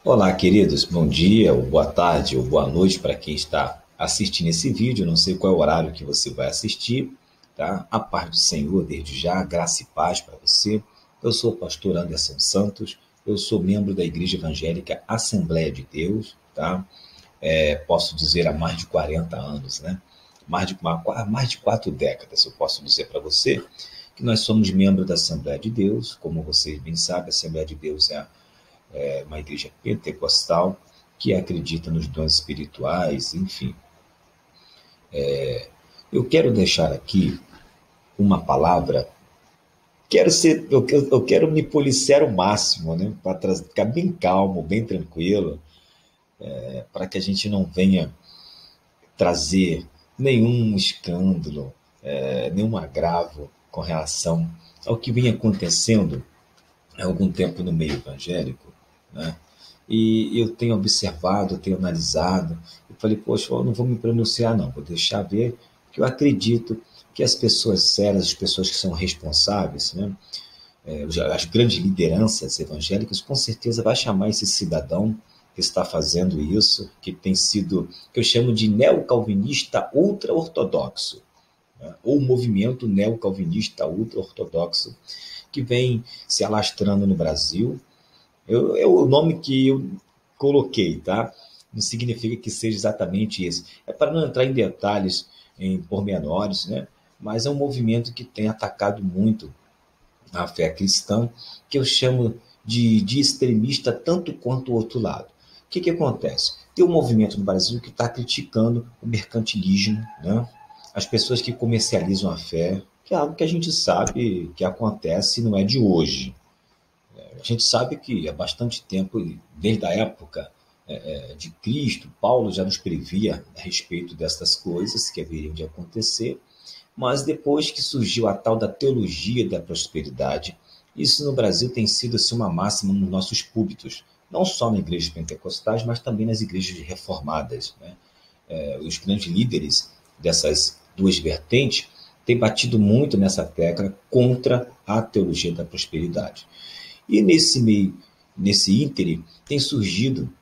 Olá, queridos. Bom dia, ou boa tarde, ou boa noite para quem está assistindo esse vídeo. Não sei qual é o horário que você vai assistir, tá? A paz do Senhor, desde já, graça e paz para você. Eu sou o pastor Anderson Santos, eu sou membro da Igreja Evangélica Assembleia de Deus, tá? Posso dizer há mais de 40 anos, né? Mais de 4 décadas, eu posso dizer para você que nós somos membros da Assembleia de Deus. Como vocês bem sabem, a Assembleia de Deus é uma igreja pentecostal que acredita nos dons espirituais, enfim. Eu quero deixar aqui uma palavra. Eu quero me policiar o máximo, né, para ficar bem calmo, bem tranquilo, para que a gente não venha trazer nenhum escândalo, nenhum agravo com relação ao que vem acontecendo há algum tempo no meio evangélico, né? E eu tenho observado, eu tenho analisado, e falei, poxa, eu não vou me pronunciar não, vou deixar ver, porque eu acredito que as pessoas sérias, as pessoas que são responsáveis, né, as grandes lideranças evangélicas, com certeza vai chamar esse cidadão que está fazendo isso, que tem sido, que eu chamo de neocalvinista ultra-ortodoxo, né, ou movimento neocalvinista ultra-ortodoxo, que vem se alastrando no Brasil. É o nome que eu coloquei, tá? Não significa que seja exatamente esse. É para não entrar em detalhes, em pormenores, né? Mas é um movimento que tem atacado muito a fé cristã, que eu chamo de extremista tanto quanto o outro lado. O que acontece? Tem um movimento no Brasil que está criticando o mercantilismo, né? As pessoas que comercializam a fé, que é algo que a gente sabe que acontece e não é de hoje. A gente sabe que há bastante tempo, desde a época de Cristo, Paulo já nos previa a respeito dessas coisas que haveriam de acontecer, mas depois que surgiu a tal da teologia da prosperidade, isso no Brasil tem sido assim, uma máxima nos nossos púlpitos, não só nas igrejas pentecostais, mas também nas igrejas reformadas, né? Os grandes líderes dessas duas vertentes têm batido muito nessa tecla contra a teologia da prosperidade. E nesse meio, nesse ínterim, tem surgido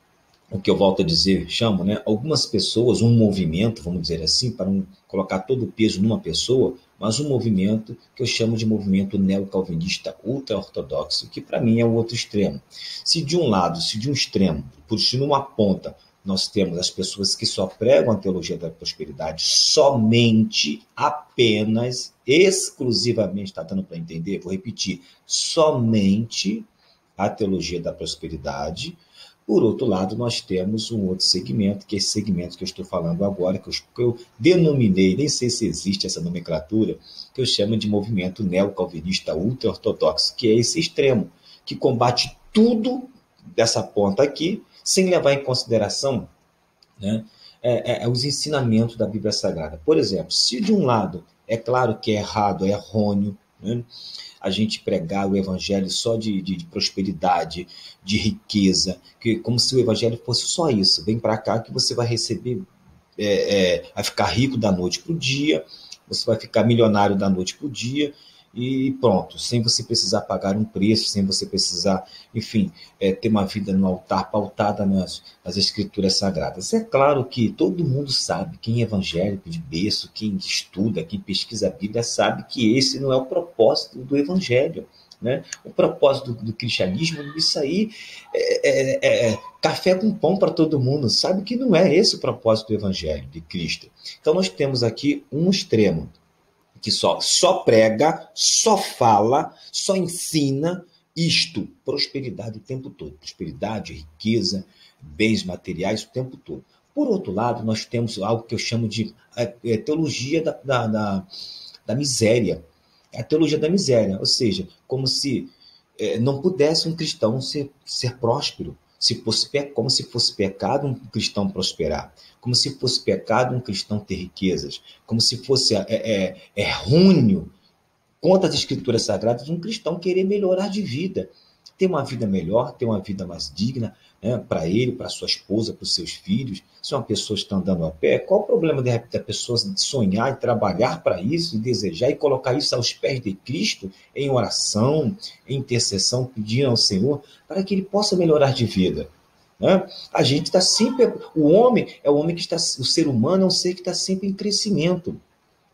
o que eu volto a dizer, chamo, né, algumas pessoas, um movimento, vamos dizer assim, para não colocar todo o peso numa pessoa, mas um movimento que eu chamo de movimento neocalvinista ultra-ortodoxo, que para mim é o outro extremo. Se de um lado, se de um extremo, por numa ponta, nós temos as pessoas que só pregam a teologia da prosperidade somente, apenas, exclusivamente, está dando para entender? Vou repetir, somente a teologia da prosperidade. Por outro lado, nós temos um outro segmento, que é esse segmento que eu estou falando agora, que eu denominei, nem sei se existe essa nomenclatura, que eu chamo de movimento neocalvinista ultra-ortodoxo, que é esse extremo, que combate tudo dessa ponta aqui, sem levar em consideração, né, os ensinamentos da Bíblia Sagrada. Por exemplo, se de um lado é claro que é errado, é errôneo, né, a gente pregar o evangelho só de prosperidade, de riqueza, que, como se o evangelho fosse só isso. Vem para cá que você vai receber, vai ficar rico da noite para o dia, você vai ficar milionário da noite para o dia, e pronto, sem você precisar pagar um preço, sem você precisar, enfim, ter uma vida no altar pautada nas escrituras sagradas. É claro que todo mundo sabe, quem é evangélico de berço, quem estuda, quem pesquisa a Bíblia, sabe que esse não é o propósito do evangelho. Né? O propósito do cristianismo, isso aí é café com pão para todo mundo, sabe que não é esse o propósito do evangelho de Cristo. Então nós temos aqui um extremo, que só prega, só fala, só ensina isto, prosperidade o tempo todo, prosperidade, riqueza, bens materiais o tempo todo. Por outro lado, nós temos algo que eu chamo de teologia da miséria. É a teologia da miséria, ou seja, como se não pudesse um cristão ser próspero, como se fosse pecado um cristão prosperar, como se fosse pecado um cristão ter riquezas, como se fosse errôneo contra as escrituras sagradas um cristão querer melhorar de vida, ter uma vida melhor, ter uma vida mais digna, né, para ele, para sua esposa, para os seus filhos. Se uma pessoa está andando a pé, qual o problema da pessoa sonhar e trabalhar para isso, e desejar e colocar isso aos pés de Cristo, em oração, em intercessão, pedindo ao Senhor, para que ele possa melhorar de vida? Né? A gente está sempre. O homem é o homem que está. O ser humano é um ser que está sempre em crescimento,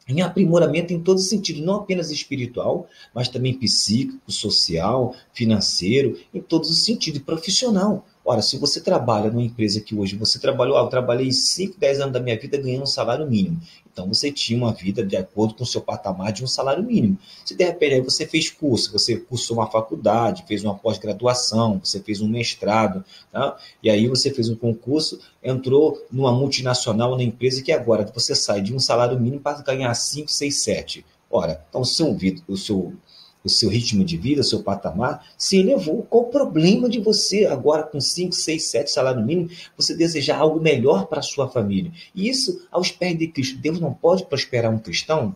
em aprimoramento em todos os sentidos, não apenas espiritual, mas também psíquico, social, financeiro, em todos os sentidos, e profissional. Ora, se você trabalha numa empresa que hoje você trabalhou, eu trabalhei 5, 10 anos da minha vida ganhando um salário mínimo. Então você tinha uma vida de acordo com o seu patamar de um salário mínimo. Se de repente aí você fez curso, você cursou uma faculdade, fez uma pós-graduação, você fez um mestrado, tá? E aí você fez um concurso, entrou numa multinacional, na empresa que agora você sai de um salário mínimo para ganhar 5, 6, 7. Ora, então o seu ritmo de vida, o seu patamar se elevou. Qual o problema de você, agora com 5, 6, 7 salário mínimo, você desejar algo melhor para a sua família? E isso aos pés de Cristo. Deus não pode prosperar um cristão?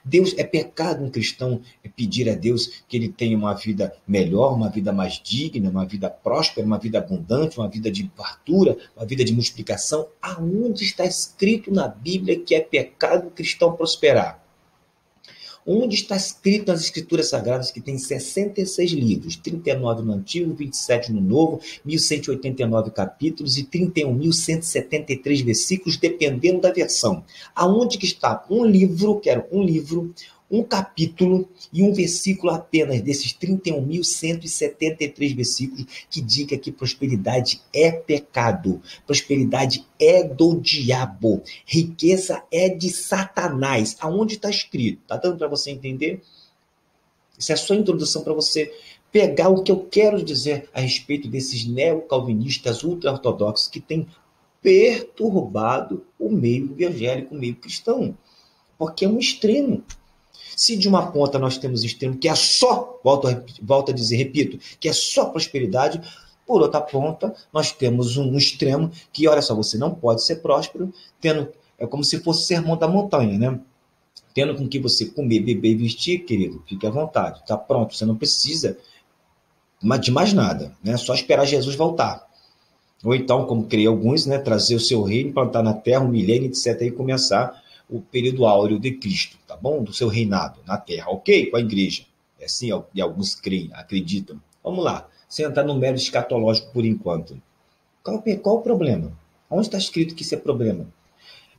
Deus, é pecado um cristão pedir a Deus que ele tenha uma vida melhor, uma vida mais digna, uma vida próspera, uma vida abundante, uma vida de fartura, uma vida de multiplicação? Aonde está escrito na Bíblia que é pecado o cristão prosperar? Onde está escrito nas Escrituras Sagradas, que tem 66 livros, 39 no Antigo, 27 no Novo, 1189 capítulos e 31.173 versículos, dependendo da versão. Aonde que está um livro, um capítulo e um versículo apenas desses 31.173 versículos que diga que prosperidade é pecado, prosperidade é do diabo, riqueza é de Satanás? Aonde está escrito? Está dando para você entender? Isso é só introdução para você pegar o que eu quero dizer a respeito desses neocalvinistas ultra-ortodoxos que têm perturbado o meio evangélico, o meio cristão, porque é um extremo. Se de uma ponta nós temos extremo que é só, volto a dizer, repito, que é só prosperidade, por outra ponta nós temos um extremo que, olha só, você não pode ser próspero, é como se fosse o sermão da montanha, né? Tendo com que você comer, beber e vestir, querido, fique à vontade, está pronto, você não precisa de mais nada, né? Só esperar Jesus voltar. Ou então, como criei alguns, né, trazer o seu reino, implantar na terra, um milênio, etc., e começar o período áureo de Cristo, tá bom? Do seu reinado na terra, ok? Com a igreja. É assim, e alguns creem, acreditam. Vamos lá, sem entrar no mero escatológico por enquanto. Qual o problema? Onde está escrito que isso é problema?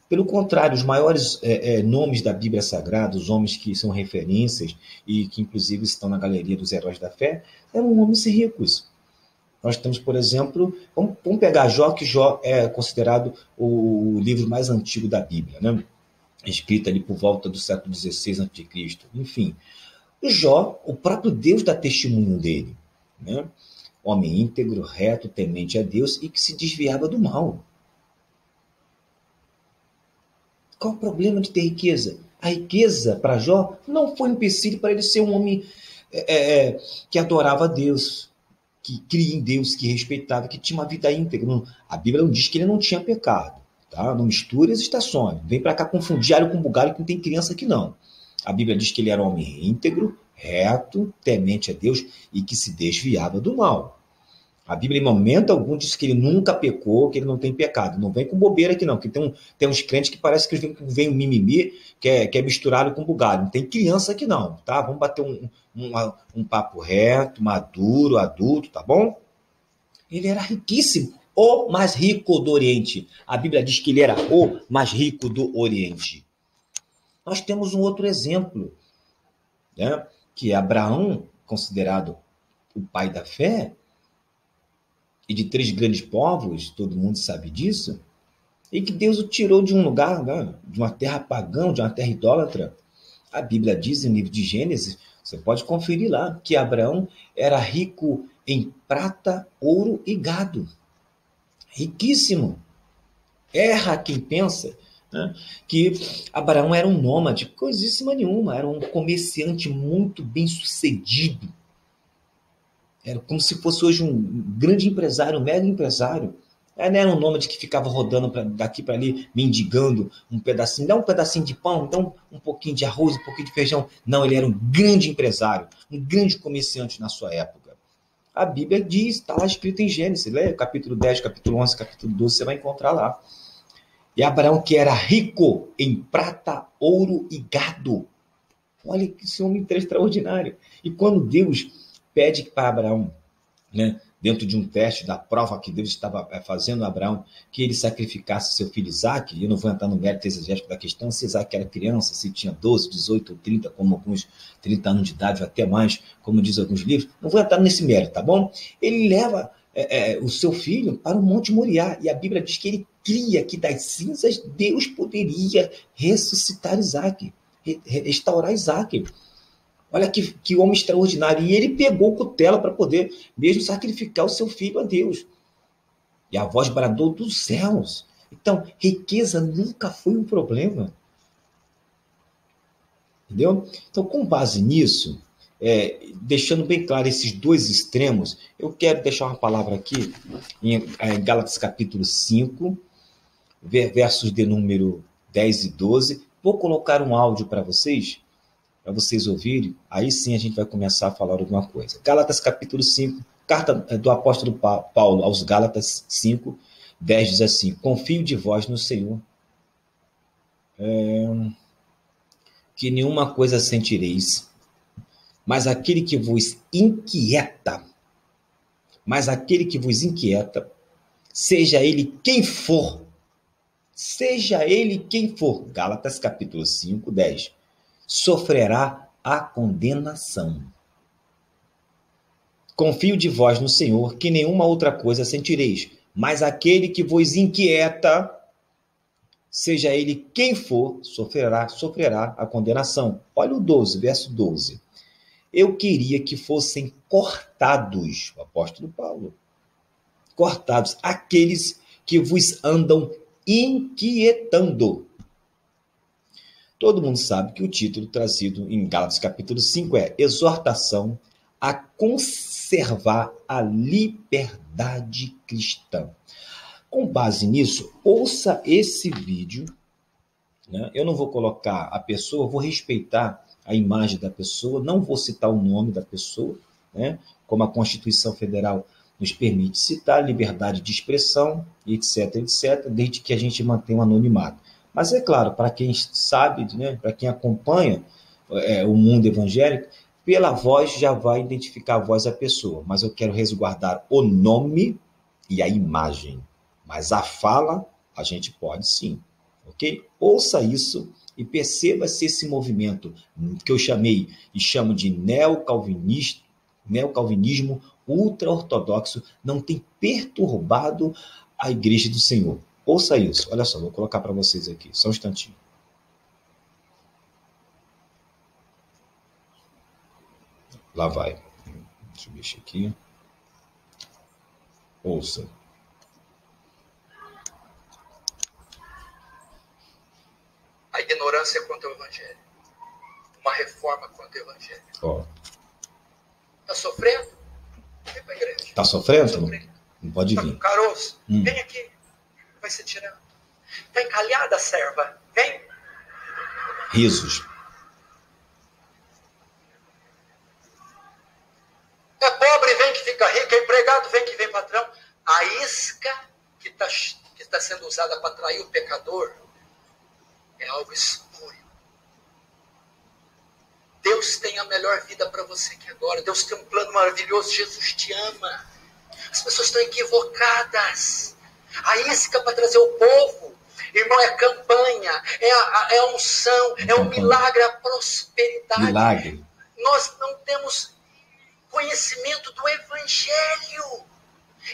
Pelo contrário, os maiores nomes da Bíblia Sagrada, os homens que são referências e que inclusive estão na galeria dos heróis da fé, eram homens ricos. Nós temos, por exemplo, vamos pegar Jó, que Jó é considerado o livro mais antigo da Bíblia, né? Escrito ali por volta do século XVI a.C. Enfim, o Jó, o próprio Deus dá testemunho dele, né? Homem íntegro, reto, temente a Deus e que se desviava do mal. Qual o problema de ter riqueza? A riqueza para Jó não foi um empecilho para ele ser um homem que adorava a Deus, que cria em Deus, que respeitava, que tinha uma vida íntegra. A Bíblia não diz que ele não tinha pecado. Tá? Não misture as estações. Vem para cá confundir alho com bugalho, que não tem criança aqui não. A Bíblia diz que ele era um homem íntegro, reto, temente a Deus e que se desviava do mal. A Bíblia, em momento algum, diz que ele nunca pecou, que ele não tem pecado. Não vem com bobeira aqui não, porque tem uns crentes que parece que vem um mimimi, que é misturado com bugalho. Não tem criança aqui não, tá? Vamos bater um papo reto, maduro, adulto, tá bom? Ele era riquíssimo, o mais rico do Oriente. A Bíblia diz que ele era o mais rico do Oriente. Nós temos um outro exemplo, né? Que é Abraão, considerado o pai da fé, e de 3 grandes povos, todo mundo sabe disso, e que Deus o tirou de um lugar, né? De uma terra pagã, de uma terra idólatra. A Bíblia diz, no livro de Gênesis, você pode conferir lá, que Abraão era rico em prata, ouro e gado. Riquíssimo. Erra quem pensa, né, que Abraão era um nômade, coisíssima nenhuma, era um comerciante muito bem sucedido. Era como se fosse hoje um grande empresário, um mega empresário. Não era um nômade que ficava rodando daqui para ali, mendigando um pedacinho, dá um pedacinho de pão, dá um pouquinho de arroz, um pouquinho de feijão. Não, ele era um grande empresário, um grande comerciante na sua época. A Bíblia diz, está lá escrito em Gênesis, lê capítulo 10, capítulo 11, capítulo 12, você vai encontrar lá. E Abraão, que era rico em prata, ouro e gado. Olha que esse homem extraordinário. E quando Deus pede para Abraão, né, dentro de um teste da prova que Deus estava fazendo a Abraão, que ele sacrificasse seu filho Isaque. Eu não vou entrar no mérito exegético da questão, se Isaque era criança, se tinha 12, 18 ou 30, como alguns 30 anos de idade ou até mais, como diz alguns livros. Não vou entrar nesse mérito, tá bom? Ele leva o seu filho para o Monte Moriá, e a Bíblia diz que ele cria que das cinzas Deus poderia ressuscitar Isaque, restaurar Isaque. Olha que homem extraordinário. E ele pegou o cutelo para poder mesmo sacrificar o seu filho a Deus. E a voz bradou dos céus. Então, riqueza nunca foi um problema. Entendeu? Então, com base nisso, deixando bem claro esses dois extremos, eu quero deixar uma palavra aqui em Gálatas capítulo 5, versos de número 10 e 12. Vou colocar um áudio para vocês ouvirem, aí sim a gente vai começar a falar alguma coisa. Gálatas capítulo 5, carta do apóstolo Paulo aos Gálatas 5, 10 diz assim: confio de vós no Senhor, que nenhuma coisa sentireis, mas aquele que vos inquieta, seja ele quem for, Gálatas capítulo 5, 10, sofrerá a condenação. Confio de vós no Senhor, que nenhuma outra coisa sentireis, mas aquele que vos inquieta, seja ele quem for, sofrerá a condenação. Olha o 12, verso 12. Eu queria que fossem cortados, o apóstolo Paulo, cortados aqueles que vos andam inquietando. Todo mundo sabe que o título trazido em Gálatas capítulo 5 é Exortação a conservar a liberdade cristã. Com base nisso, ouça esse vídeo, né? Eu não vou colocar a pessoa, vou respeitar a imagem da pessoa, não vou citar o nome da pessoa, né? Como a Constituição Federal nos permite citar, liberdade de expressão, etc, desde que a gente mantenha o anonimato. Mas é claro, para quem sabe, né, para quem acompanha o mundo evangélico, pela voz já vai identificar a voz da pessoa. Mas eu quero resguardar o nome e a imagem. Mas a fala, a gente pode sim. Ok? Ouça isso e perceba se esse movimento que eu chamei e chamo de neocalvinismo ultra-ortodoxo não tem perturbado a Igreja do Senhor. Ouça isso. Olha só, vou colocar para vocês aqui. Só um instantinho. Lá vai. Deixa eu mexer aqui. Ouça. A ignorância quanto ao Evangelho. Uma reforma quanto ao Evangelho. Está sofrendo? Vem para a igreja. Está sofrendo? Não pode vir. Está com caroço? Vem aqui. Vai ser tirado. Está encalhada a serva? Vem. Risos. É pobre, vem que fica rico. É empregado, vem que vem patrão. A isca que está sendo usada para atrair o pecador é algo espúrio. Deus tem a melhor vida para você aqui agora. Deus tem um plano maravilhoso. Jesus te ama. As pessoas estão equivocadas. A isca para trazer o povo, irmão, é campanha, é a unção, é o milagre, a prosperidade. Milagre. Nós não temos conhecimento do Evangelho.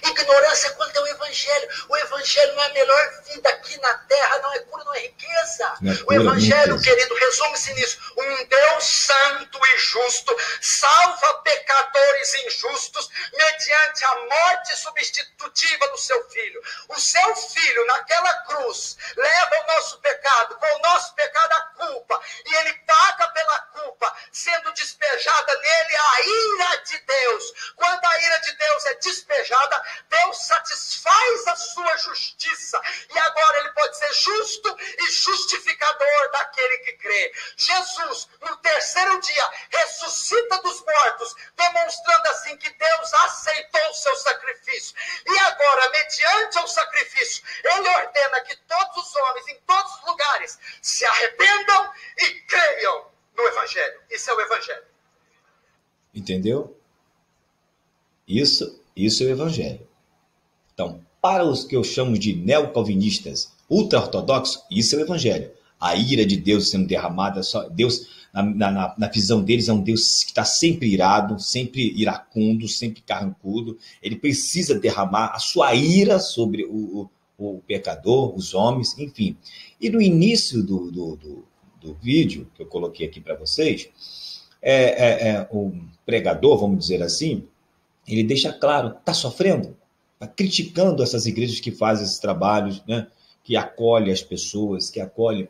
Ignorância quanto ao Evangelho. O Evangelho não é a melhor vida aqui na terra, não é cura, não é riqueza. O Evangelho, querido, resume-se nisso. Um Deus santo e justo salva pecadores injustos mediante a morte substitutiva do seu Filho. O seu Filho, naquela cruz, leva o nosso pecado, com o nosso pecado a culpa, e ele paga pela culpa, sendo despejada nele a ira de Deus. Quando a ira de Deus é despejada, Deus satisfaz a sua justiça, e agora ele pode ser justo e justificador daquele que crê. Jesus, no terceiro dia, ressuscita dos mortos, demonstrando assim que Deus aceitou o seu sacrifício. E agora, mediante o sacrifício, ele ordena que todos os homens, em todos os lugares, se arrependam e creiam no Evangelho. Isso é o Evangelho. Entendeu? Isso Isso é o evangelho. Então, para os que eu chamo de neocalvinistas, ultra-ortodoxos, isso é o evangelho. A ira de Deus sendo derramada, Deus, na visão deles, é um Deus que está sempre irado, sempre iracundo, sempre carrancudo. Ele precisa derramar a sua ira sobre o pecador, os homens, enfim. E no início do vídeo que eu coloquei aqui para vocês, o pregador, vamos dizer assim, ele deixa claro, está sofrendo, está criticando essas igrejas que fazem esses trabalhos, né? Que acolhem as pessoas, que acolhem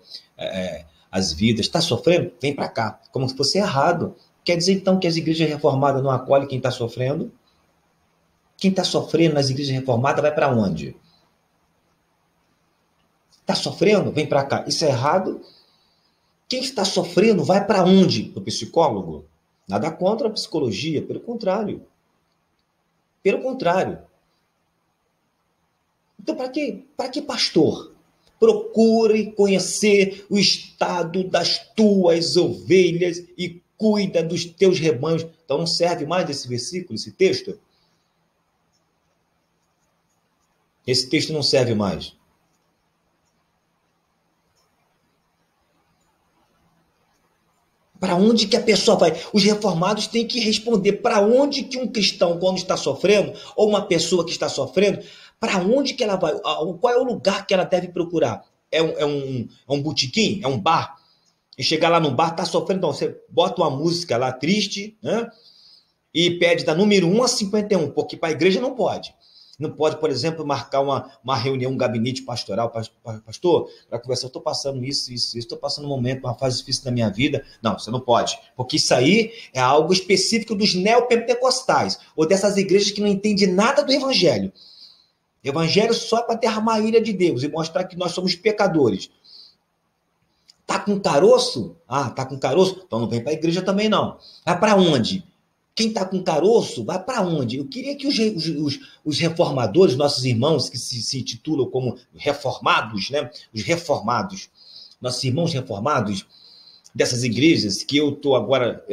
as vidas. Está sofrendo? Vem para cá, como se fosse errado. Quer dizer, então, que as igrejas reformadas não acolhem quem está sofrendo? Quem está sofrendo nas igrejas reformadas vai para onde? Está sofrendo? Vem para cá. Isso é errado? Quem está sofrendo vai para onde? Para o psicólogo? Nada contra a psicologia, pelo contrário. Pelo contrário. Então, para que pastor? Procure conhecer o estado das tuas ovelhas e cuida dos teus rebanhos. Então, não serve mais esse versículo, esse texto? Esse texto não serve mais. Para onde que a pessoa vai? Os reformados têm que responder para onde que um cristão, quando está sofrendo, ou uma pessoa que está sofrendo, para onde que ela vai? Qual é o lugar que ela deve procurar? É um botequim? É um bar? E chegar lá no bar, está sofrendo, então você bota uma música lá triste, né? E pede da número 1 a 51, porque para a igreja não pode. Não pode, por exemplo, marcar uma reunião, um gabinete pastoral, pastor, para conversar, eu estou passando isso, estou passando um momento, uma fase difícil da minha vida. Não, você não pode, porque isso aí é algo específico dos neopentecostais, ou dessas igrejas que não entendem nada do evangelho. Evangelho só é para derramar a ira de Deus e mostrar que nós somos pecadores. Tá com caroço? Ah, tá com caroço? Então não vem para a igreja também não. Vai para onde? Quem está com caroço, vai para onde? Eu queria que os reformadores, nossos irmãos que se intitulam como reformados, né? Os reformados, nossos irmãos reformados dessas igrejas, que eu estou agora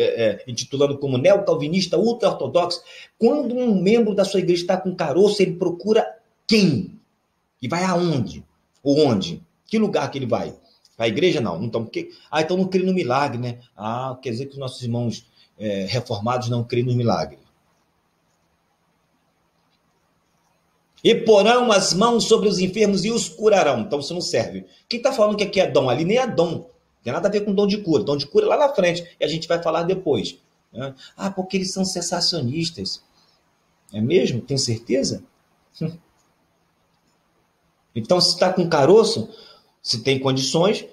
intitulando como neocalvinista ultra-ortodoxo, quando um membro da sua igreja está com caroço, ele procura quem? E vai aonde? Ou onde? Que lugar que ele vai? Para a igreja, não. Então, então não crê no milagre, né? Quer dizer que os nossos irmãos reformados não creem no milagre. E porão as mãos sobre os enfermos e os curarão. Então isso não serve. Quem está falando que aqui é dom? Ali nem é dom. Não tem nada a ver com dom de cura. Dom de cura é lá na frente. E a gente vai falar depois. Né? Porque eles são sensacionistas. É mesmo? Tem certeza? Então, se está com caroço, se tem condições,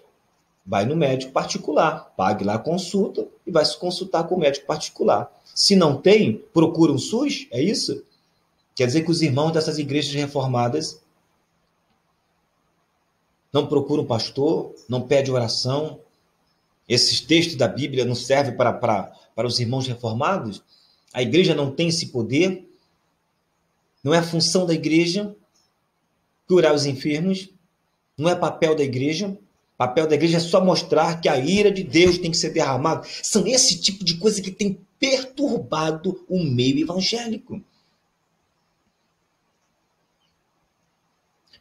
vai no médico particular, pague lá a consulta e vai se consultar com o médico particular. Se não tem, procura um SUS, é isso? Quer dizer que os irmãos dessas igrejas reformadas não procuram pastor, não pedem oração. Esses textos da Bíblia não servem para os irmãos reformados? A igreja não tem esse poder? Não é a função da igreja curar os enfermos? Não é papel da igreja? O papel da igreja é só mostrar que a ira de Deus tem que ser derramada. São esse tipo de coisa que tem perturbado o meio evangélico.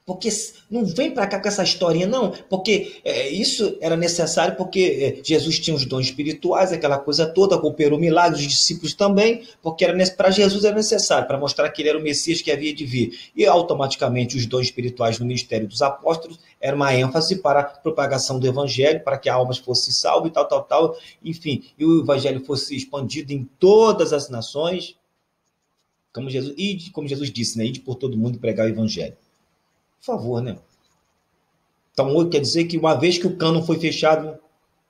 Porque não vem para cá com essa historinha, não. Porque isso era necessário, porque Jesus tinha os dons espirituais, aquela coisa toda, cooperou milagres, os discípulos também, porque para Jesus era necessário, para mostrar que ele era o Messias que havia de vir. E automaticamente os dons espirituais no ministério dos apóstolos era uma ênfase para a propagação do evangelho, para que almas fossem salvas e tal. Enfim, e o evangelho fosse expandido em todas as nações, como Jesus disse, né? Ide por todo mundo e pregar o evangelho. Por favor, né? Então, quer dizer que uma vez que o cânon foi fechado,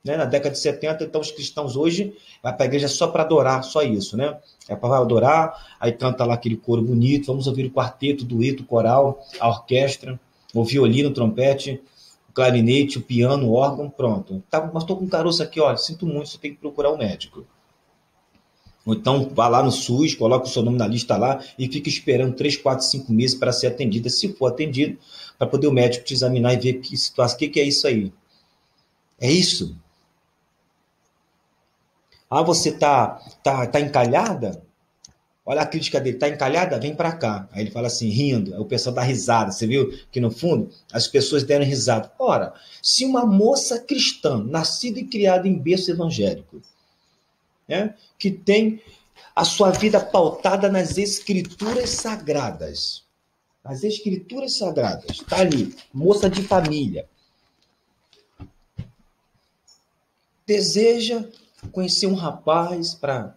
né, na década de 70, então os cristãos hoje vão para a igreja só para adorar, só isso, né? É para adorar, aí canta lá aquele coro bonito, vamos ouvir o quarteto, o dueto, o coral, a orquestra, o violino, o trompete, o clarinete, o piano, o órgão, pronto. Tá, mas estou com caroço aqui, olha, sinto muito, você tem que procurar um médico. Ou então vá lá no SUS, coloca o seu nome na lista lá e fica esperando 3, 4, 5 meses para ser atendida, se for atendido, para poder o médico te examinar e ver que situação, o que é isso aí. É isso? Você tá encalhada? Olha a crítica dele, tá encalhada? Vem para cá. Aí ele fala assim, rindo, aí o pessoal dá risada. Você viu que no fundo as pessoas deram risada. Ora, se uma moça cristã, nascida e criada em berço evangélico, né, que tem a sua vida pautada nas escrituras sagradas, tá ali, moça de família, deseja conhecer um rapaz para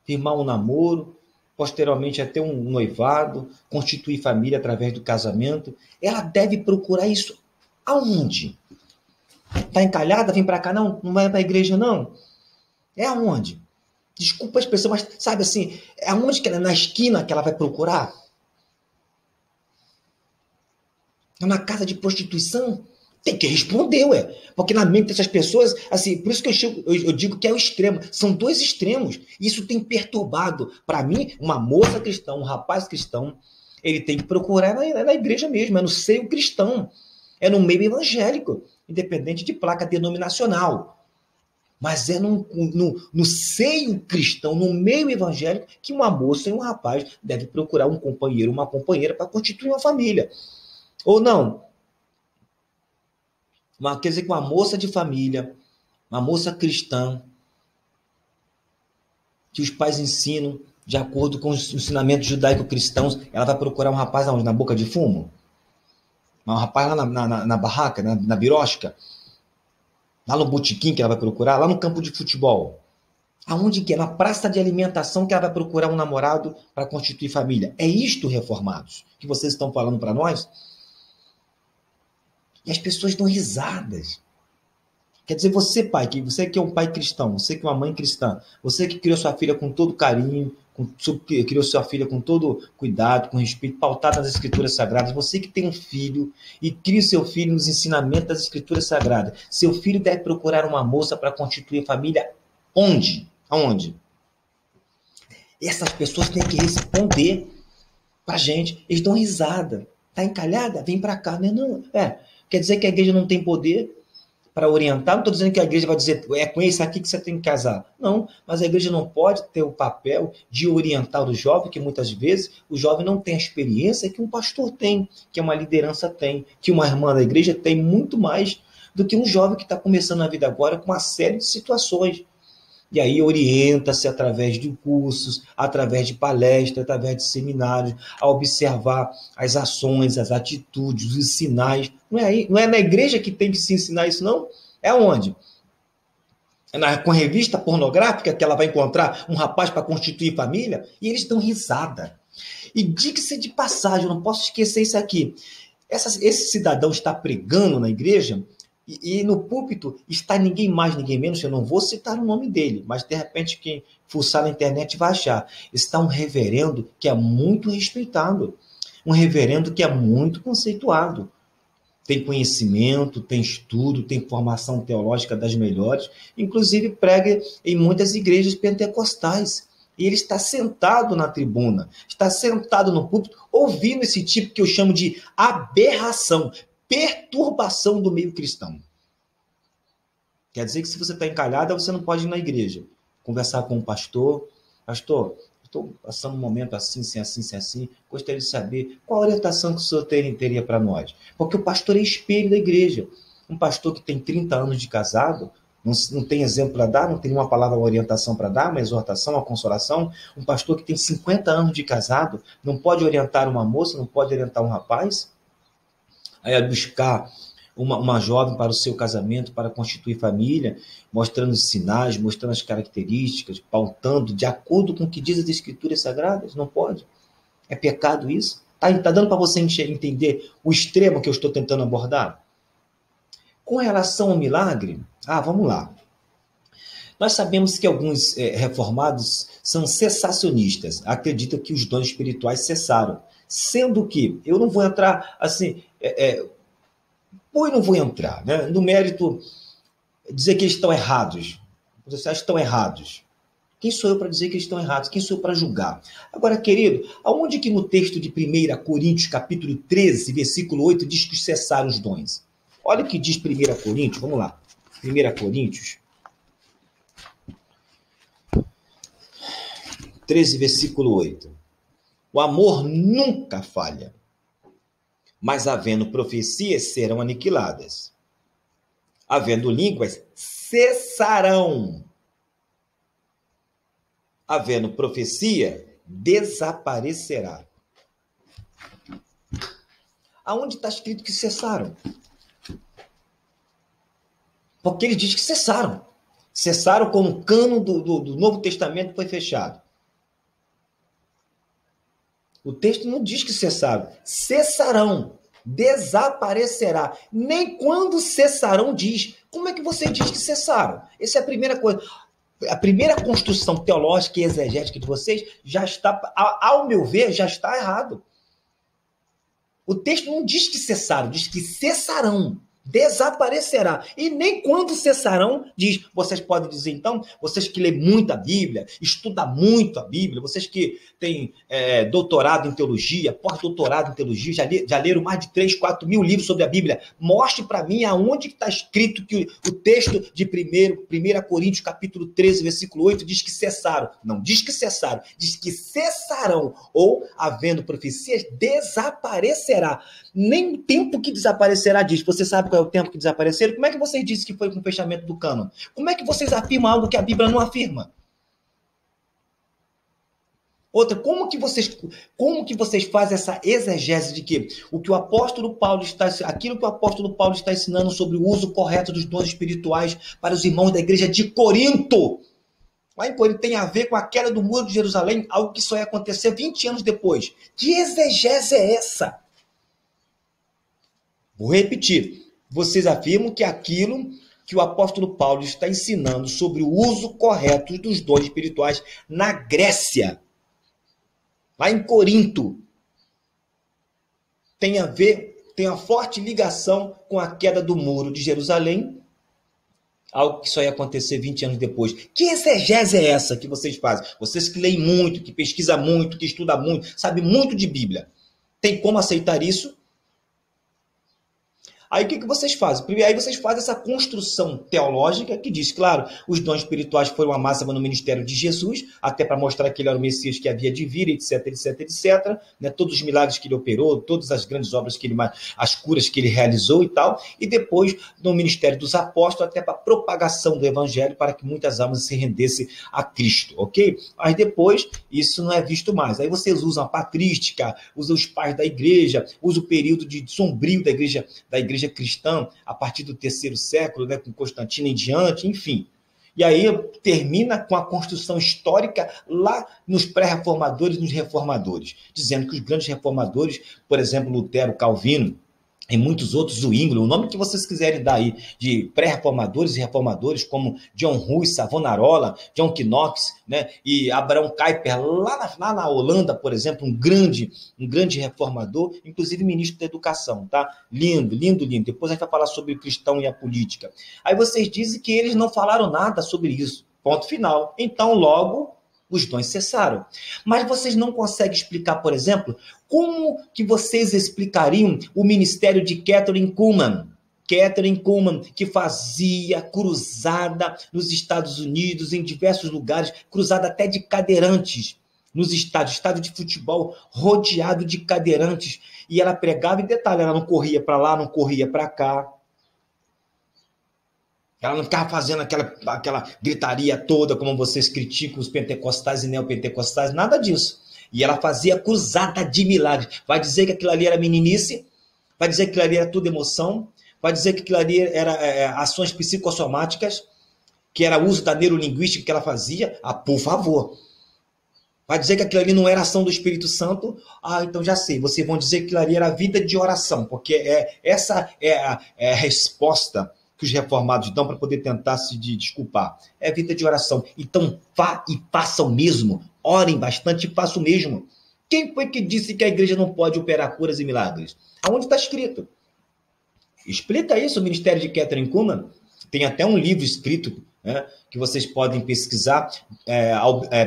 firmar um namoro, posteriormente até um noivado, constituir família através do casamento, ela deve procurar isso aonde? Tá encalhada? Vem para cá, não vai para a igreja, não? É aonde? Desculpa a expressão, mas sabe assim, é aonde que ela, na esquina que ela vai procurar? É na casa de prostituição? Tem que responder, ué. Porque na mente dessas pessoas, assim, por isso que eu digo que é o extremo. São dois extremos. Isso tem perturbado. Para mim, uma moça cristã, um rapaz cristão, ele tem que procurar na igreja mesmo, é no seio cristão, é no meio evangélico, independente de placa denominacional. Mas é no seio cristão, no meio evangélico, que uma moça e um rapaz devem procurar um companheiro, uma companheira para constituir uma família. Ou não? Quer dizer que uma moça de família, uma moça cristã, que os pais ensinam de acordo com os ensinamentos judaico-cristãos, ela vai procurar um rapaz aonde? Na boca de fumo? Um rapaz lá na barraca, na birosca? Lá no botequim que ela vai procurar? Lá no campo de futebol? Aonde que é? Na praça de alimentação que ela vai procurar um namorado para constituir família? É isto, reformados, que vocês estão falando para nós? E as pessoas dão risadas. Quer dizer, você, pai, você que é um pai cristão, você que é uma mãe cristã, você que criou sua filha com todo carinho, criou sua filha com todo cuidado, com respeito, pautado nas escrituras sagradas, você que tem um filho e cria o seu filho nos ensinamentos das escrituras sagradas, seu filho deve procurar uma moça para constituir família onde? Aonde? Essas pessoas têm que responder pra gente. Eles dão risada. Tá encalhada? Vem para cá. Não. Quer dizer que a igreja não tem poder para orientar? Não estou dizendo que a igreja vai dizer, é com esse aqui que você tem que casar. Não, mas a igreja não pode ter o papel de orientar o jovem, que muitas vezes o jovem não tem a experiência que um pastor tem, que uma liderança tem, que uma irmã da igreja tem, muito mais do que um jovem que está começando a vida agora com uma série de situações. E aí orienta-se através de cursos, através de palestras, através de seminários, a observar as ações, as atitudes, os sinais. Não é na igreja que tem que se ensinar isso, não? É onde? Com revista pornográfica que ela vai encontrar um rapaz para constituir família? E eles dão risada. E diga-se de passagem, eu não posso esquecer isso aqui. Esse cidadão está pregando na igreja e no púlpito está ninguém mais, ninguém menos, eu não vou citar o nome dele, mas de repente quem fuçar na internet vai achar. Está um reverendo que é muito respeitado, um reverendo que é muito conceituado. Tem conhecimento, tem estudo, tem formação teológica das melhores, inclusive prega em muitas igrejas pentecostais. E ele está sentado na tribuna, está sentado no púlpito, ouvindo esse tipo que eu chamo de aberração, perturbação do meio cristão. Quer dizer que se você está encalhada, você não pode ir na igreja. Conversar com o pastor. Pastor, estou passando um momento assim, assim. Gostaria de saber qual a orientação que o senhor teria para nós. Porque o pastor é espelho da igreja. Um pastor que tem 30 anos de casado, não tem exemplo para dar, não tem uma palavra, uma orientação para dar, uma exortação, uma consolação. Um pastor que tem 50 anos de casado, não pode orientar uma moça, não pode orientar um rapaz. Aí buscar uma jovem para o seu casamento, para constituir família, mostrando os sinais, mostrando as características, pautando de acordo com o que diz as escrituras sagradas? Não pode. É pecado isso? Tá dando para você entender o extremo que eu estou tentando abordar? Com relação ao milagre, vamos lá. Nós sabemos que alguns reformados são cessacionistas, acreditam que os dons espirituais cessaram. Sendo que, eu não vou entrar assim, não vou entrar, né, no mérito, dizer que eles estão errados. Vocês acham que estão errados? Quem sou eu para dizer que eles estão errados? Quem sou eu para julgar? Agora, querido, aonde que no texto de 1 Coríntios, capítulo 13, versículo 8, diz que cessaram os dons? Olha o que diz 1 Coríntios, vamos lá. 1 Coríntios 13, versículo 8. O amor nunca falha, mas havendo profecias serão aniquiladas. Havendo línguas, cessarão. Havendo profecia, desaparecerá. Aonde está escrito que cessaram? Porque ele diz que cessaram. Cessaram quando o cano do Novo Testamento foi fechado. O texto não diz que cessaram. Cessarão. Desaparecerá. Nem quando cessarão diz. Como é que você diz que cessaram? Essa é a primeira coisa. A primeira construção teológica e exegética de vocês já está, ao meu ver, já está errado. O texto não diz que cessaram, diz que cessarão. Desaparecerá. E nem quando cessarão, diz. Vocês podem dizer, então, vocês que lêem muito a Bíblia, estudam muito a Bíblia, vocês que têm doutorado em teologia, pós-doutorado em teologia, já leram mais de 3, 4 mil livros sobre a Bíblia, mostre para mim aonde está escrito que o texto de 1 Coríntios, capítulo 13, versículo 8, diz que cessaram. Não diz que cessaram, diz que cessarão, ou, havendo profecias, desaparecerá. Nem o tempo que desaparecerá diz. Você sabe qual é o tempo que desapareceram? Como é que vocês dizem que foi com o fechamento do cânon? Como é que vocês afirmam algo que a Bíblia não afirma? Outra, como que vocês fazem essa exegese de que aquilo que o apóstolo Paulo está ensinando sobre o uso correto dos dons espirituais para os irmãos da igreja de Corinto? Lá em Corinto tem a ver com a queda do muro de Jerusalém, algo que só ia acontecer 20 anos depois. Que exegese é essa? Vou repetir. Vocês afirmam que aquilo que o apóstolo Paulo está ensinando sobre o uso correto dos dons espirituais na Grécia, lá em Corinto, tem uma forte ligação com a queda do muro de Jerusalém, algo que só ia acontecer 20 anos depois. Que exegese é essa que vocês fazem? Vocês que leem muito, que pesquisam muito, que estudam muito, sabem muito de Bíblia. Tem como aceitar isso? Aí o que vocês fazem? Primeiro, aí vocês fazem essa construção teológica que diz, claro, os dons espirituais foram a máxima no ministério de Jesus, até para mostrar que ele era o Messias que havia de vir, etc, etc, etc. Né? Todos os milagres que ele operou, todas as grandes obras que ele, as curas que ele realizou e tal. E depois, no ministério dos apóstolos, até para a propagação do evangelho, para que muitas almas se rendessem a Cristo, ok? Mas depois, isso não é visto mais. Aí vocês usam a patrística, usam os pais da igreja, usam o período de sombrio da igreja cristã, a partir do 3º século, né, com Constantino em diante, enfim. E aí termina com a construção histórica lá nos pré-reformadores e nos reformadores, dizendo que os grandes reformadores, por exemplo, Lutero, Calvino, e muitos outros, Zwingli, o nome que vocês quiserem dar aí, de pré-reformadores e reformadores, como John Huss, Savonarola, John Knox, né, e Abraham Kuyper, lá na Holanda, por exemplo, um grande reformador, inclusive ministro da educação, tá? Lindo, lindo, lindo. Depois a gente vai falar sobre o cristão e a política. Aí vocês dizem que eles não falaram nada sobre isso. Ponto final. Então, logo, os dons cessaram. Mas vocês não conseguem explicar, por exemplo, como que vocês explicariam o ministério de Kathryn Kuhlman? Kathryn Kuhlman, que fazia cruzada nos Estados Unidos, em diversos lugares, cruzada até de cadeirantes, nos estádio de futebol, rodeado de cadeirantes. E ela pregava, e detalhe, ela não corria para lá, não corria para cá. Ela não ficava fazendo aquela gritaria toda, como vocês criticam os pentecostais e neopentecostais, nada disso. E ela fazia cruzada de milagres. Vai dizer que aquilo ali era meninice? Vai dizer que aquilo ali era tudo emoção? Vai dizer que aquilo ali era ações psicossomáticas? Que era uso da neurolinguística que ela fazia? Ah, por favor. Vai dizer que aquilo ali não era ação do Espírito Santo? Ah, então já sei. Vocês vão dizer que aquilo ali era vida de oração, porque essa é a resposta que os reformados dão para poder tentar se desculpar. É vida de oração. Então vá e façam mesmo. Orem bastante e façam mesmo. Quem foi que disse que a igreja não pode operar curas e milagres? Aonde está escrito? Explica isso o ministério de Kathryn Kuhlman. Tem até um livro escrito, né, que vocês podem pesquisar,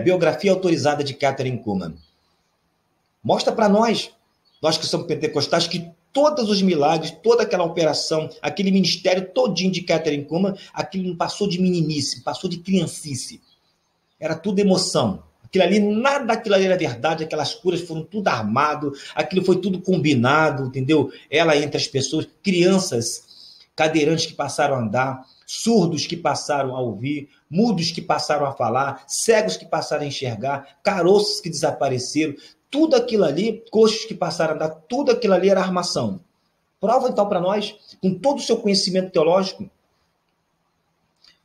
biografia autorizada de Kathryn Kuhlman. Mostra para nós que somos pentecostais, que todos os milagres, toda aquela operação, aquele ministério todinho de Kathryn Kuhlman, aquilo não passou de meninice, passou de criancice. Era tudo emoção. Aquilo ali, nada daquilo ali era verdade, aquelas curas foram tudo armado, aquilo foi tudo combinado, entendeu? Ela entre as pessoas, crianças, cadeirantes que passaram a andar, surdos que passaram a ouvir, mudos que passaram a falar, cegos que passaram a enxergar, caroços que desapareceram, tudo aquilo ali, coxos que passaram a andar, tudo aquilo ali era armação. Prova então para nós, com todo o seu conhecimento teológico.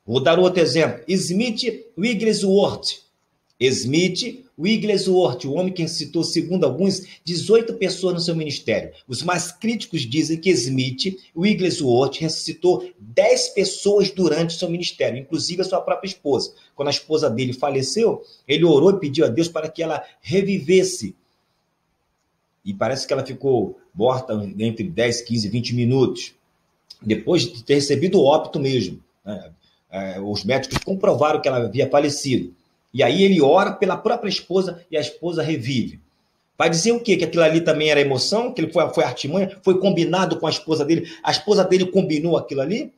Vou dar outro exemplo. Smith Wigglesworth. Smith Wigglesworth, o homem que citou, segundo alguns, 18 pessoas no seu ministério. Os mais críticos dizem que Smith Wigglesworth ressuscitou 10 pessoas durante seu ministério, inclusive a sua própria esposa. Quando a esposa dele faleceu, ele orou e pediu a Deus para que ela revivesse. E parece que ela ficou morta entre 10, 15, 20 minutos, depois de ter recebido o óbito mesmo, né? Os médicos comprovaram que ela havia falecido. E aí ele ora pela própria esposa e a esposa revive. Vai dizer o quê? Que aquilo ali também era emoção? Que ele foi artimanha? Foi combinado com a esposa dele? A esposa dele combinou aquilo ali?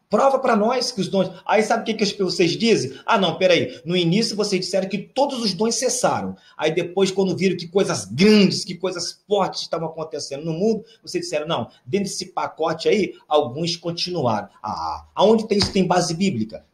Prova para nós que os dons... Aí sabe o que vocês dizem? Ah, não, peraí. No início vocês disseram que todos os dons cessaram. Aí depois, quando viram que coisas grandes, que coisas fortes estavam acontecendo no mundo, vocês disseram, não, dentro desse pacote aí, alguns continuaram. Ah, aonde tem isso? Tem base bíblica?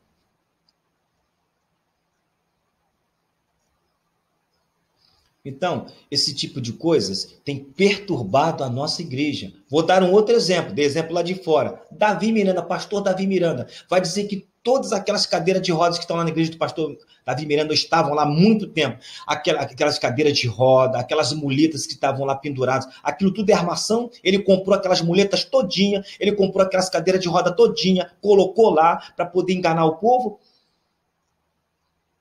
Então, esse tipo de coisas tem perturbado a nossa igreja. Vou dar um outro exemplo, de exemplo lá de fora. Davi Miranda, pastor Davi Miranda, vai dizer que todas aquelas cadeiras de rodas que estão lá na igreja do pastor Davi Miranda estavam lá há muito tempo. Aquelas cadeiras de roda, aquelas muletas que estavam lá penduradas, aquilo tudo é armação. Ele comprou aquelas muletas todinha, ele comprou aquelas cadeiras de roda todinha, colocou lá para poder enganar o povo.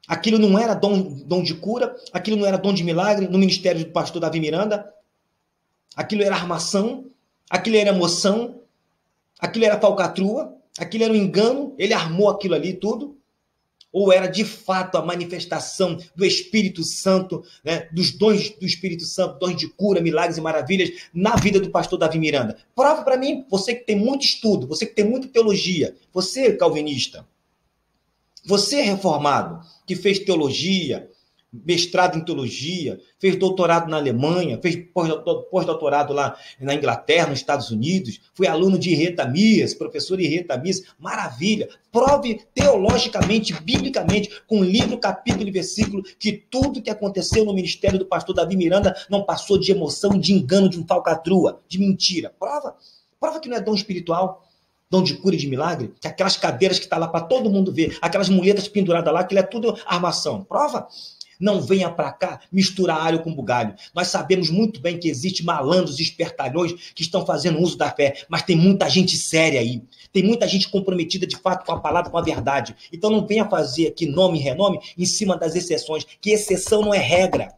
Aquilo não era dom de cura, aquilo não era dom de milagre no ministério do pastor Davi Miranda. Aquilo era armação, aquilo era emoção, aquilo era falcatrua, aquilo era um engano. Ele armou aquilo ali tudo. Ou era de fato a manifestação do Espírito Santo, né, dos dons do Espírito Santo, dons de cura, milagres e maravilhas na vida do pastor Davi Miranda? Prova para mim, você que tem muito estudo, você que tem muita teologia, você calvinista, você reformado, que fez teologia, mestrado em teologia, fez doutorado na Alemanha, fez pós-doutorado lá na Inglaterra, nos Estados Unidos, foi aluno de Henrietta Mies, professor de Henrietta Mies, maravilha. Prove teologicamente, biblicamente, com livro, capítulo e versículo, que tudo que aconteceu no ministério do pastor Davi Miranda não passou de emoção, de engano, de falcatrua, de mentira. Prova que não é dom espiritual. Dom de cura e de milagre, que aquelas cadeiras que estão lá para todo mundo ver, aquelas muletas penduradas lá, aquilo é tudo armação. Prova. Não venha para cá misturar alho com bugalho. Nós sabemos muito bem que existem malandros e espertalhões que estão fazendo uso da fé, mas tem muita gente séria aí. Tem muita gente comprometida de fato com a palavra, com a verdade. Então não venha fazer aqui nome e renome em cima das exceções, que exceção não é regra.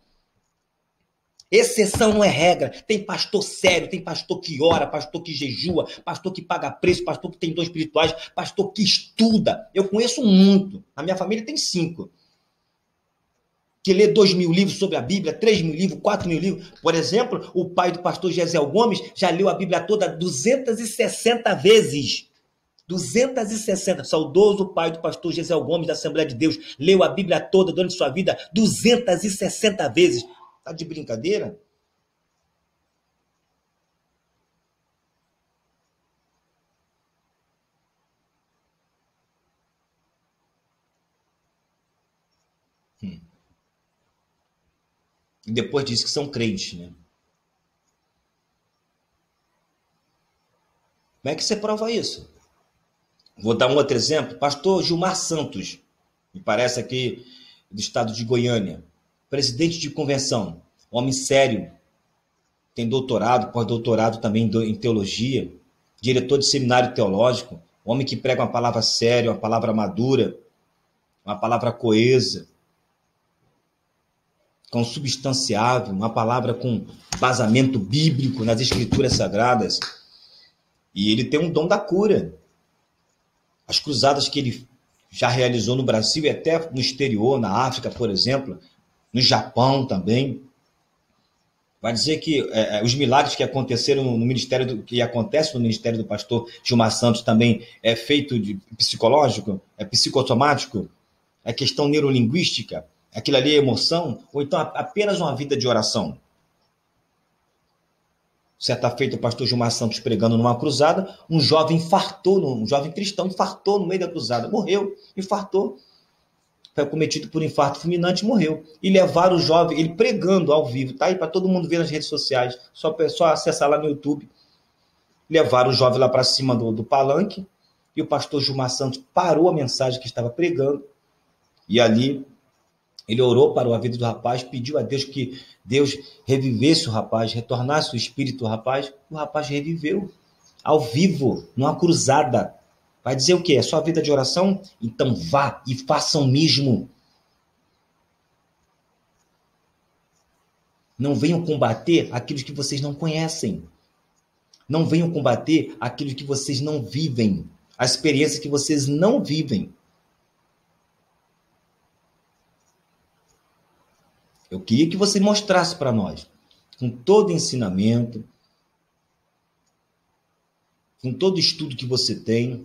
Exceção não é regra. Tem pastor sério, tem pastor que ora, pastor que jejua, pastor que paga preço, pastor que tem dons espirituais, pastor que estuda. Eu conheço muito. Na minha família tem 5. Que lê 2.000 livros sobre a Bíblia, 3.000 livros, 4.000 livros. Por exemplo, o pai do pastor Gesiel Gomes já leu a Bíblia toda 260 vezes. 260. Saudoso pai do pastor Gesiel Gomes da Assembleia de Deus leu a Bíblia toda durante sua vida 260 vezes. Tá de brincadeira? E depois diz que são crentes, né? Como é que você prova isso? Vou dar um outro exemplo. Pastor Gilmar Santos, me parece aqui do estado de Goiânia. Presidente de convenção, homem sério, tem doutorado, pós-doutorado também em teologia, diretor de seminário teológico, homem que prega uma palavra séria, uma palavra madura, uma palavra coesa, consubstanciável, uma palavra com vazamento bíblico nas escrituras sagradas. E ele tem um dom da cura. As cruzadas que ele já realizou no Brasil e até no exterior, na África, por exemplo, no Japão também. Vai dizer que os milagres que aconteceram no ministério, que acontece no ministério do pastor Gilmar Santos também é feito de psicológico, é psicossomático, é questão neurolinguística, Aquilo ali é emoção? Ou então apenas uma vida de oração? Certa feita, o pastor Gilmar Santos pregando numa cruzada, um jovem cristão infartou no meio da cruzada, morreu, infartou, foi acometido por um infarto fulminante e morreu. E levaram o jovem, ele pregando ao vivo, tá aí para todo mundo ver nas redes sociais, só acessar lá no YouTube. Levaram o jovem lá para cima do palanque, e o pastor Gilmar Santos parou a mensagem que estava pregando, e ali ele orou para a vida do rapaz, pediu a Deus que Deus revivesse o rapaz, retornasse o espírito do rapaz. O rapaz reviveu, ao vivo, numa cruzada. Vai dizer o quê? É só vida de oração? Então vá e façam o mesmo. Não venham combater aquilo que vocês não conhecem. Não venham combater aquilo que vocês não vivem. A experiência que vocês não vivem. Eu queria que você mostrasse para nós, com todo ensinamento, com todo estudo que você tem,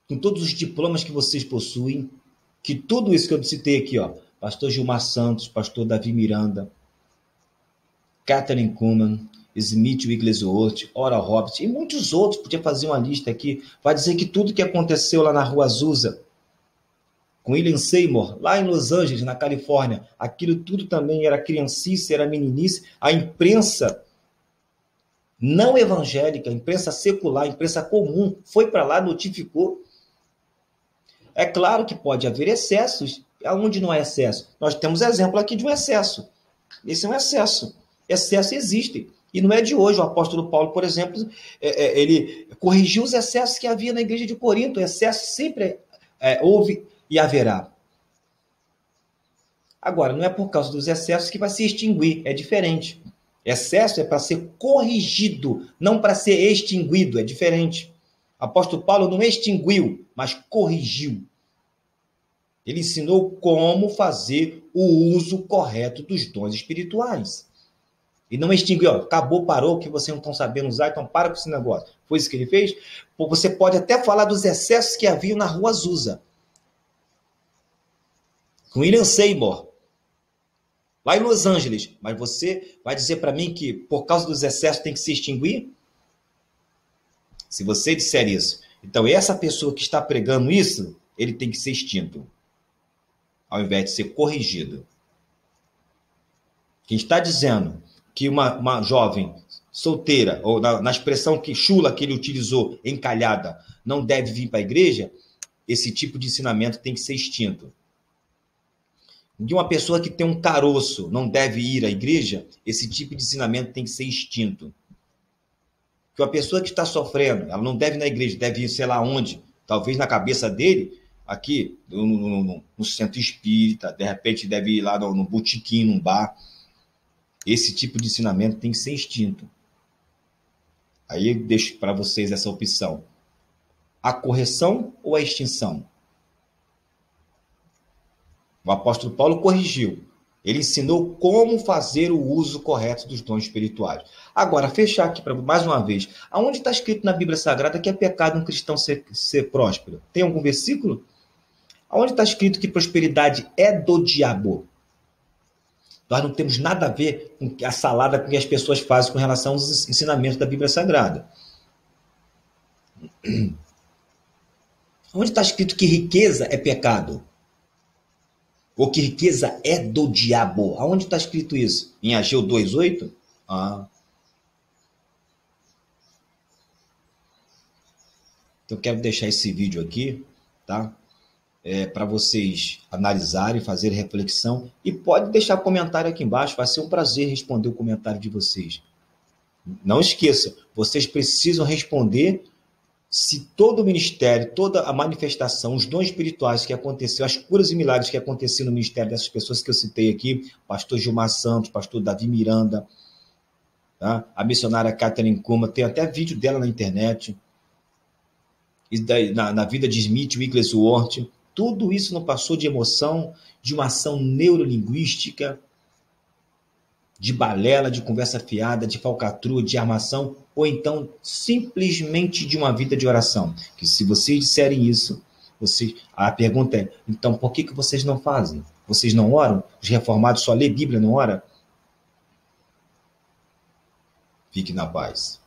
com todos os diplomas que vocês possuem, que tudo isso que eu citei aqui, ó, pastor Gilmar Santos, pastor Davi Miranda, Kathryn Kuhlman, Smith Wigglesworth, Oral Roberts e muitos outros, podia fazer uma lista aqui, vai dizer que tudo que aconteceu lá na Rua Azusa, com William Seymour, lá em Los Angeles, na Califórnia, aquilo tudo também era criancice, era meninice. A imprensa não evangélica, a imprensa secular, a imprensa comum, foi para lá, notificou. É claro que pode haver excessos, aonde não há excesso? Nós temos exemplo aqui de um excesso. Esse é um excesso. Excesso existe. E não é de hoje. O apóstolo Paulo, por exemplo, ele corrigiu os excessos que havia na igreja de Corinto. O excesso sempre houve e haverá. Agora, não é por causa dos excessos que vai se extinguir, é diferente. Excesso é para ser corrigido, não para ser extinguido, é diferente. O apóstolo Paulo não extinguiu, mas corrigiu. Ele ensinou como fazer o uso correto dos dons espirituais. E não extinguiu, ó, acabou, parou, que vocês não estão sabendo usar, então para com esse negócio. Foi isso que ele fez? Você pode até falar dos excessos que haviam na Rua Azusa, com William Seymour, lá em Los Angeles, mas você vai dizer para mim que por causa dos excessos tem que se extinguir? Se você disser isso, então essa pessoa que está pregando isso, ele tem que ser extinto, ao invés de ser corrigido. Quem está dizendo que uma jovem solteira, ou na expressão que chula que ele utilizou, encalhada, não deve vir para a igreja, esse tipo de ensinamento tem que ser extinto. De uma pessoa que tem um caroço não deve ir à igreja, esse tipo de ensinamento tem que ser extinto. Que uma pessoa que está sofrendo, ela não deve ir na igreja, deve ir sei lá onde, talvez na cabeça dele, aqui no centro espírita, de repente deve ir lá no botequim, num bar. Esse tipo de ensinamento tem que ser extinto. Aí eu deixo para vocês essa opção. A correção ou a extinção? O apóstolo Paulo corrigiu. Ele ensinou como fazer o uso correto dos dons espirituais. Agora, fechar aqui mais uma vez. Aonde está escrito na Bíblia Sagrada que é pecado um cristão ser próspero? Tem algum versículo? Aonde está escrito que prosperidade é do diabo? Nós não temos nada a ver com a salada que as pessoas fazem com relação aos ensinamentos da Bíblia Sagrada. Onde está escrito que riqueza é pecado? Ou que riqueza é do diabo? Aonde está escrito isso? Em Ageu 2:8? Ah. Então eu quero deixar esse vídeo aqui, tá? Para vocês analisarem, fazer reflexão. E pode deixar comentário aqui embaixo. Vai ser um prazer responder o comentário de vocês. Não esqueça, vocês precisam responder se todo o ministério, toda a manifestação, os dons espirituais que aconteceu, as curas e milagres que aconteceram no ministério dessas pessoas que eu citei aqui, pastor Gilmar Santos, pastor Davi Miranda, tá? A missionária Kathryn Kuhlman, tem até vídeo dela na internet, e na vida de Smith Wigglesworth, tudo isso não passou de emoção, de uma ação neurolinguística, de balela, de conversa fiada, de falcatrua, de armação, ou então simplesmente de uma vida de oração. Que se vocês disserem isso, A pergunta é, então por que vocês não fazem? Vocês não oram? Os reformados só lê Bíblia, não ora? Fique na paz.